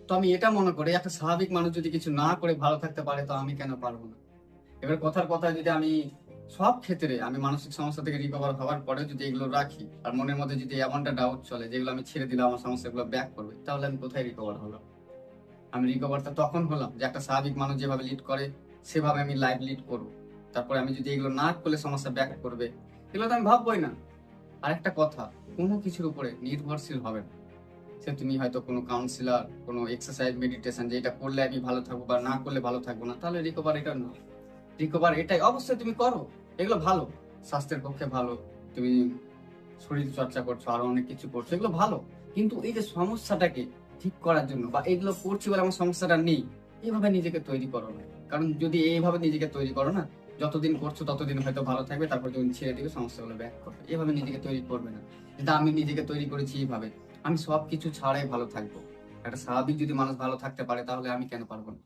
তো আমি এটা মনে করি একটা স্বাভাবিক মানুষ যদি কিছু না করে ভালো থাকতে পারে তো আমি কেন পারবো না। এবার কথার কথা যদি আমি সব ক্ষেত্রে আমি মানসিক সমস্যা থেকে রিকভার হওয়ার পরে যদি এগুলো রাখি আর মনের মধ্যে যদি এমনটা ডাউট চলে যেগুলো আমি ছেড়ে দিলে আমার সমস্যাগুলো ব্যাক করবে, তাহলে আমি কোথায় রিকভার হলাম? আমি রিকভারটা তখন হলাম যে একটা স্বাভাবিক মানুষ যেভাবে লিড করে সেভাবে আমি লাইফ লিড করবো। তারপরে আমি যদি এগুলো না করলে সমস্যা ব্যাক করবে, এগুলো তো আমি ভাববোই না। আরেকটা কথা, কোনো কিছুর উপরে নির্ভরশীল হবে না। সে তুমি হয়তো কোনো কাউন্সিলর, কোনো এক্সারসাইজ, মেডিটেশন যেটা করলে আমি ভালো থাকবো বা না করলে ভালো থাকবো না, তাহলে রিকভার এটা না। রিকভার এটাই, অবশ্যই তুমি করো, এগুলো ভালো, স্বাস্থ্যের পক্ষে ভালো। তুমি শরীর চর্চা করছো, আরো অনেক কিছু করছো, এগুলো ভালো। কিন্তু এই যে সমস্যাটাকে ঠিক করার জন্য বা এগুলো করছি বলে আমার সমস্যাটা নেই, এইভাবে নিজেকে তৈরি করো না। কারণ যদি এইভাবে নিজেকে তৈরি করো না, যতদিন করছো ততদিন হয়তো ভালো থাকবে, তারপর যখন ছেড়ে দিবে সমস্যাগুলো ব্যাক করবে। এভাবে নিজেকে তৈরি করবে না, যেটা আমি নিজেকে তৈরি করেছি এইভাবে আমি সবকিছু ছাড়াই ভালো থাকবো। একটা স্বাভাবিক যদি মানুষ ভালো থাকতে পারে তাহলে আমি কেন পারবো না?